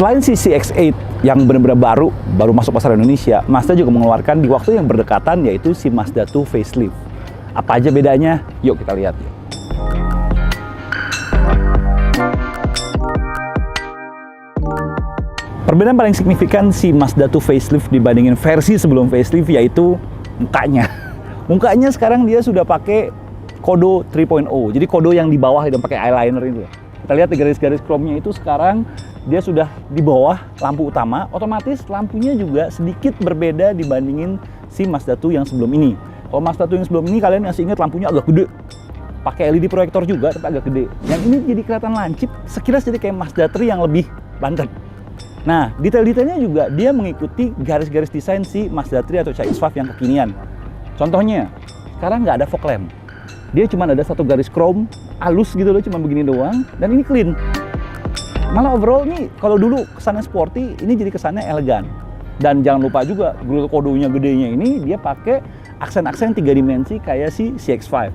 Selain si CX-8 yang benar-benar baru masuk pasar Indonesia, Mazda juga mengeluarkan di waktu yang berdekatan, yaitu si Mazda 2 facelift. Apa aja bedanya? Yuk kita lihat. Perbedaan paling signifikan si Mazda 2 facelift dibandingin versi sebelum facelift yaitu mukanya. Mukanya sekarang dia sudah pakai Kodo 3.0. Jadi Kodo yang di bawah yang pakai eyeliner itu. Kita lihat di garis-garis chrome-nya itu sekarang dia sudah di bawah lampu utama, otomatis lampunya juga sedikit berbeda dibandingin si Mazda 2 yang sebelum ini. Kalau Mazda 2 yang sebelum ini kalian masih ingat lampunya agak gede, pakai LED proyektor juga tapi agak gede. Yang ini jadi kelihatan lancip, sekilas jadi kayak Mazda 3 yang lebih bantet. Nah, detail-detailnya juga dia mengikuti garis-garis desain si Mazda 3 atau CX-5 yang kekinian. Contohnya, sekarang nggak ada fog lamp. Dia cuma ada satu garis chrome, halus gitu loh, cuma begini doang, dan ini clean. Malah overall nih, kalau dulu kesannya sporty, ini jadi kesannya elegan. Dan jangan lupa juga, kodonya gedenya ini dia pakai aksen-aksen 3 dimensi kayak si CX-5.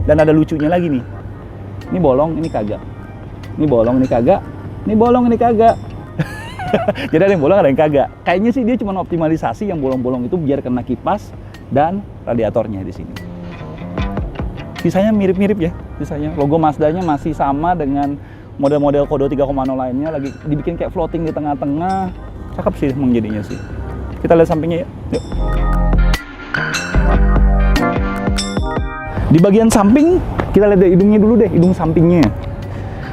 Dan ada lucunya lagi nih. Ini bolong, ini kagak. Ini bolong, ini kagak. Ini bolong, ini kagak. Jadi ada yang bolong, ada yang kagak. Kayaknya sih dia cuma optimalisasi yang bolong-bolong itu biar kena kipas dan radiatornya di sini. Sisanya mirip-mirip ya, sisanya. Logo Mazdanya masih sama dengan model-model Kodo 3.0 lainnya, lagi dibikin kayak floating di tengah-tengah. Cakep sih emang jadinya sih. Kita lihat sampingnya ya. Yuk. Di bagian samping, kita lihat hidungnya dulu deh, hidung sampingnya.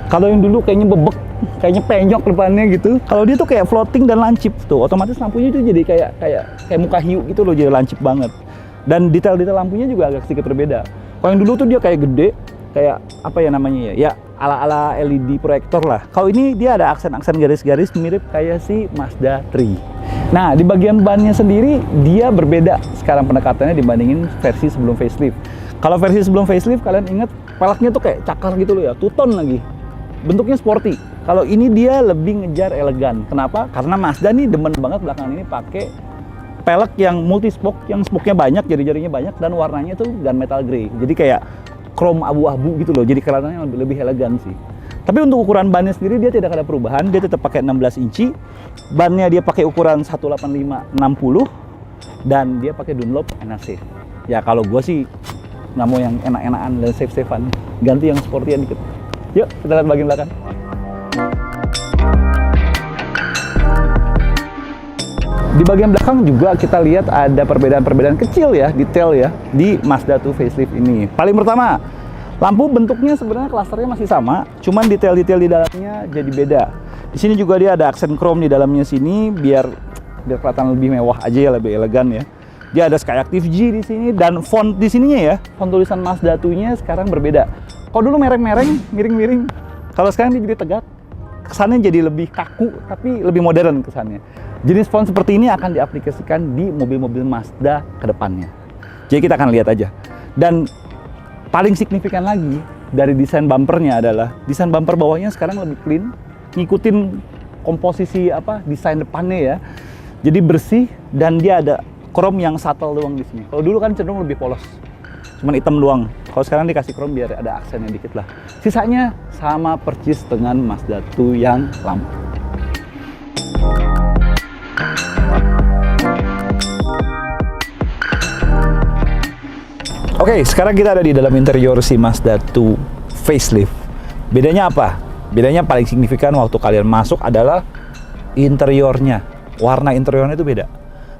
Kalau yang dulu kayaknya bebek, kayaknya penyok depannya gitu. Kalau dia tuh kayak floating dan lancip tuh, otomatis lampunya itu jadi kayak muka hiu gitu loh, jadi lancip banget. Dan detail-detail lampunya juga agak sedikit berbeda. Kalau yang dulu tuh dia kayak gede, kayak apa ya namanya ya? Ya ala-ala LED proyektor lah. Kalau ini dia ada aksen-aksen garis-garis mirip kayak si Mazda 3. Nah, di bagian bannya sendiri dia berbeda sekarang pendekatannya dibandingin versi sebelum facelift. Kalau versi sebelum facelift kalian ingat peleknya tuh kayak cakar gitu loh ya, two-tone lagi. Bentuknya sporty. Kalau ini dia lebih ngejar elegan. Kenapa? Karena Mazda nih demen banget belakangan ini pakai pelek yang multi spoke, yang spoke-nya banyak, jari-jarinya banyak, dan warnanya tuh gunmetal grey. Jadi kayak chrome abu-abu gitu loh. Jadi kelihatannya lebih elegan sih. Tapi untuk ukuran bannya sendiri dia tidak ada perubahan. Dia tetap pakai 16 inci. Bannya dia pakai ukuran 185/60 dan dia pakai Dunlop NAC. Ya kalau gue sih nggak mau yang enak-enakan dan safe-safean. Ganti yang sportyan dikit. Yuk, kita lihat bagian belakang. Di bagian belakang juga kita lihat ada perbedaan-perbedaan kecil ya, detail ya, di Mazda 2 facelift ini. Paling pertama, lampu bentuknya sebenarnya klasternya masih sama, cuman detail-detail di dalamnya jadi beda. Di sini juga dia ada aksen chrome di dalamnya sini, biar kelihatan lebih mewah aja ya, lebih elegan ya. Dia ada Skyactiv G di sini, dan font di sininya ya, font tulisan Mazda 2-nya sekarang berbeda. Kalau dulu mereng-mereng, miring-miring. Kalau sekarang dia jadi tegak. Kesannya jadi lebih kaku, tapi lebih modern kesannya. Jenis font seperti ini akan diaplikasikan di mobil-mobil Mazda ke depannya. Jadi kita akan lihat aja. Dan paling signifikan lagi dari desain bumpernya adalah desain bumper bawahnya sekarang lebih clean, ngikutin komposisi desain depannya ya. Jadi bersih dan dia ada chrome yang subtle doang di sini. Kalau dulu kan cenderung lebih polos, cuman hitam doang. Kalau sekarang dikasih chrome biar ada aksennya dikit lah. Sisanya sama persis dengan Mazda 2 yang lama. Oke, sekarang kita ada di dalam interior si Mazda 2 facelift. Bedanya apa? Bedanya paling signifikan waktu kalian masuk adalah interiornya. Warna interiornya itu beda.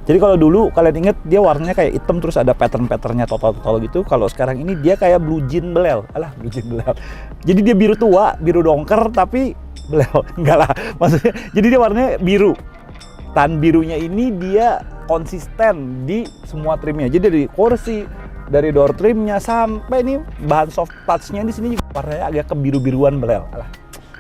Jadi kalau dulu kalian inget dia warnanya kayak hitam terus ada pattern-patternnya total gitu. Kalau sekarang ini dia kayak blue jean belel. Alah, blue jean belel. Jadi dia biru tua, biru dongker tapi belel. Enggak lah. Maksudnya jadi dia warnanya biru. Tan birunya ini dia konsisten di semua trimnya. Jadi dari kursi, dari door trimnya sampai nih bahan soft touch-nya di sini juga warnanya agak kebiru-biruan belel. Alah.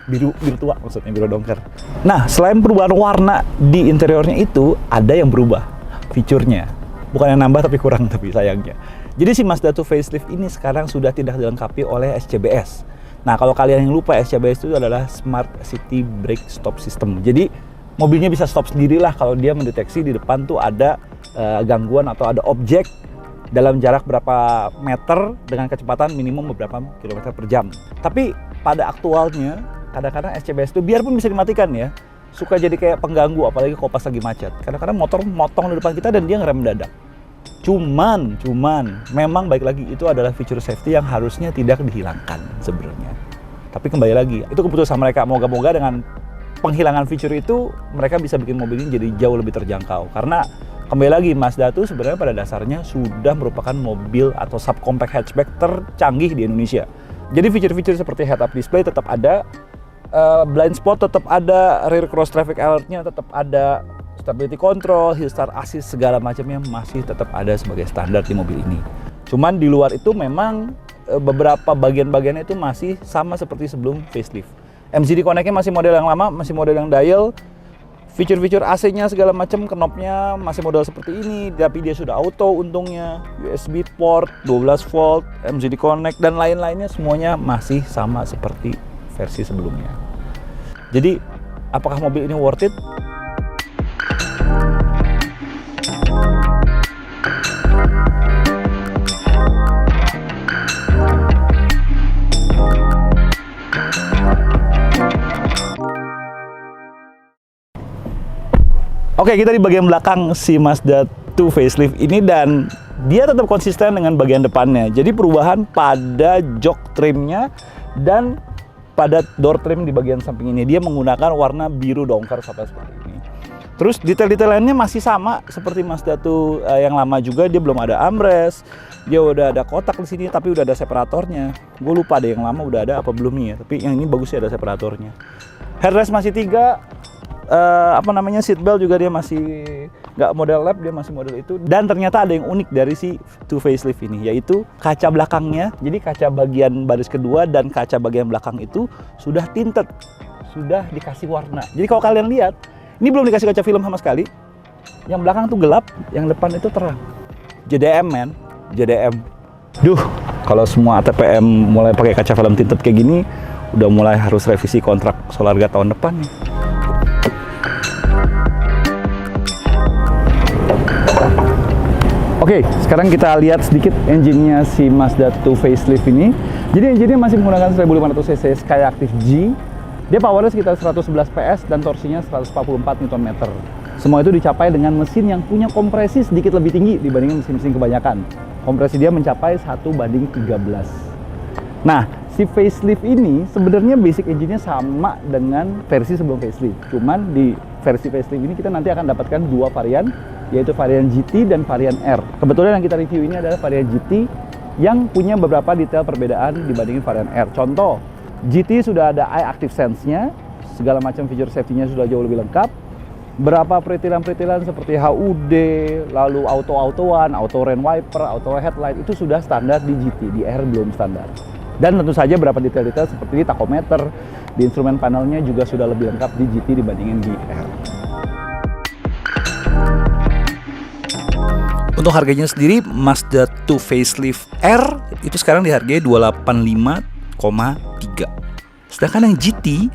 Biru tua maksudnya, biru dongker. Nah, selain perubahan warna di interiornya itu ada yang berubah fiturnya, bukan yang nambah tapi kurang tapi sayangnya. Jadi si Mazda 2 facelift ini sekarang sudah tidak dilengkapi oleh SCBS. Nah, kalau kalian yang lupa, SCBS itu adalah Smart City Brake Stop System. Jadi mobilnya bisa stop sendirilah kalau dia mendeteksi di depan tuh ada gangguan atau ada objek dalam jarak berapa meter dengan kecepatan minimum beberapa kilometer per jam. Tapi pada aktualnya kadang-kadang SCBS itu biarpun bisa dimatikan ya, suka jadi kayak pengganggu, apalagi kalau pas lagi macet. Kadang-kadang motor motong di depan kita dan dia ngerem mendadak. Cuman memang baik lagi itu adalah fitur safety yang harusnya tidak dihilangkan sebenarnya. Tapi kembali lagi, itu keputusan mereka. Moga-moga dengan penghilangan fitur itu mereka bisa bikin mobil ini jadi jauh lebih terjangkau. Karena kembali lagi, Mazda itu sebenarnya pada dasarnya sudah merupakan mobil atau subcompact hatchback tercanggih di Indonesia. Jadi fitur-fitur seperti head-up display tetap ada, blind spot tetap ada, rear cross traffic alert-nya tetap ada, stability control, hill start assist, segala macamnya masih tetap ada sebagai standar di mobil ini. Cuman di luar itu memang beberapa bagian-bagiannya itu masih sama seperti sebelum facelift. MCD Connect-nya masih model yang lama, masih model yang dial. Fitur-fitur AC-nya segala macam, knobnya masih model seperti ini, tapi dia sudah auto untungnya. USB port, 12 volt, MCD Connect, dan lain-lainnya semuanya masih sama seperti versi sebelumnya. Jadi, apakah mobil ini worth it? Oke, kita di bagian belakang si Mazda 2 facelift ini dan dia tetap konsisten dengan bagian depannya. Jadi perubahan pada jok trimnya dan pada door trim di bagian samping ini. Dia menggunakan warna biru dongker sampai seperti ini. Terus detail-detail lainnya masih sama seperti Mazda 2 yang lama juga. Dia belum ada armrest, dia udah ada kotak di sini tapi udah ada separatornya. Gue lupa deh yang lama udah ada apa belum nih ya. Tapi yang ini bagus ya, ada separatornya. Headrest masih 3. Seatbelt juga dia masih nggak model lap, dia masih model itu. Dan ternyata ada yang unik dari si 2 facelift ini, yaitu kaca belakangnya. Jadi kaca bagian baris kedua dan kaca bagian belakang itu sudah tinted, sudah dikasih warna. Jadi kalau kalian lihat, ini belum dikasih kaca film sama sekali. Yang belakang tuh gelap, yang depan itu terang. JDM men, JDM. Duh, kalau semua ATPM mulai pakai kaca film tinted kayak gini, udah mulai harus revisi kontrak Solarga tahun depan nih. Oke, sekarang kita lihat sedikit engine-nya si Mazda 2 facelift ini. Jadi engine-nya masih menggunakan 1500 cc Skyactiv G. Dia powernya sekitar 111 PS dan torsinya 144 Nm. Semua itu dicapai dengan mesin yang punya kompresi sedikit lebih tinggi dibandingkan mesin-mesin kebanyakan. Kompresi dia mencapai 1:13. Nah, si facelift ini sebenarnya basic engine-nya sama dengan versi sebelum facelift. Cuman di versi facelift ini kita nanti akan dapatkan dua varian, yaitu varian GT dan varian R. Kebetulan yang kita review ini adalah varian GT yang punya beberapa detail perbedaan dibandingin varian R. Contoh, GT sudah ada Eye Active Sense-nya, segala macam fitur safety-nya sudah jauh lebih lengkap. Berapa peritilan-peritilan seperti HUD, lalu auto-autoan, auto rain wiper, auto headlight itu sudah standar di GT, di R belum standar. Dan tentu saja beberapa detail-detail seperti di tachometer, di instrumen panelnya juga sudah lebih lengkap di GT dibandingin di R. Untuk harganya sendiri, Mazda 2 facelift R itu sekarang dihargai 285,3. Sedangkan yang GT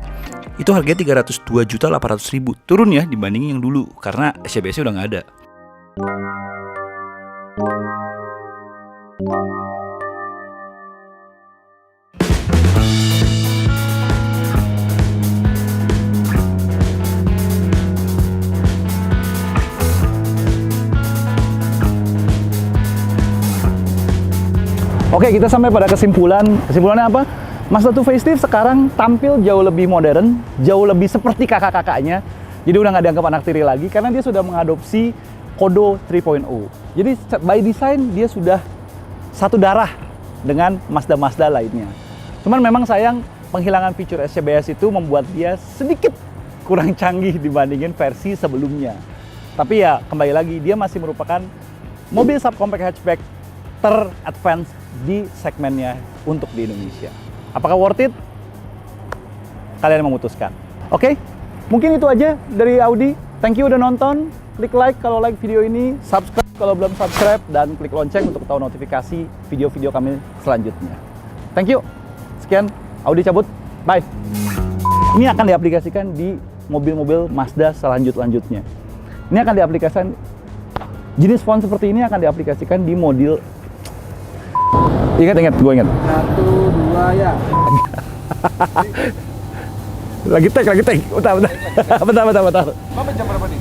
itu harganya 302.800.000. Turun ya dibanding yang dulu karena SCBS-nya udah nggak ada. Oke, kita sampai pada kesimpulan. Kesimpulannya apa? Mazda 2 facelift sekarang tampil jauh lebih modern, jauh lebih seperti kakak-kakaknya. Jadi udah nggak dianggap anak tiri lagi karena dia sudah mengadopsi Kodo 3.0. Jadi by design dia sudah satu darah dengan Mazda-Mazda lainnya. Cuman memang sayang penghilangan fitur SCBS itu membuat dia sedikit kurang canggih dibandingin versi sebelumnya. Tapi ya kembali lagi dia masih merupakan mobil subcompact hatchback ter-advance di segmennya untuk di Indonesia. Apakah worth it? Kalian yang memutuskan. Oke, mungkin itu aja dari Audi. Thank you udah nonton. Klik like kalau like video ini, subscribe kalau belum subscribe, dan klik lonceng untuk tahu notifikasi video-video kami selanjutnya. Thank you. Sekian, Audi cabut. Bye. Ini akan diaplikasikan di mobil-mobil Mazda selanjutnya. Ini akan diaplikasikan, jenis font seperti ini akan diaplikasikan di model Ingat, gue ingat. 1, 2 ya. Lagi take. Bentar. Mama jam berapa nih?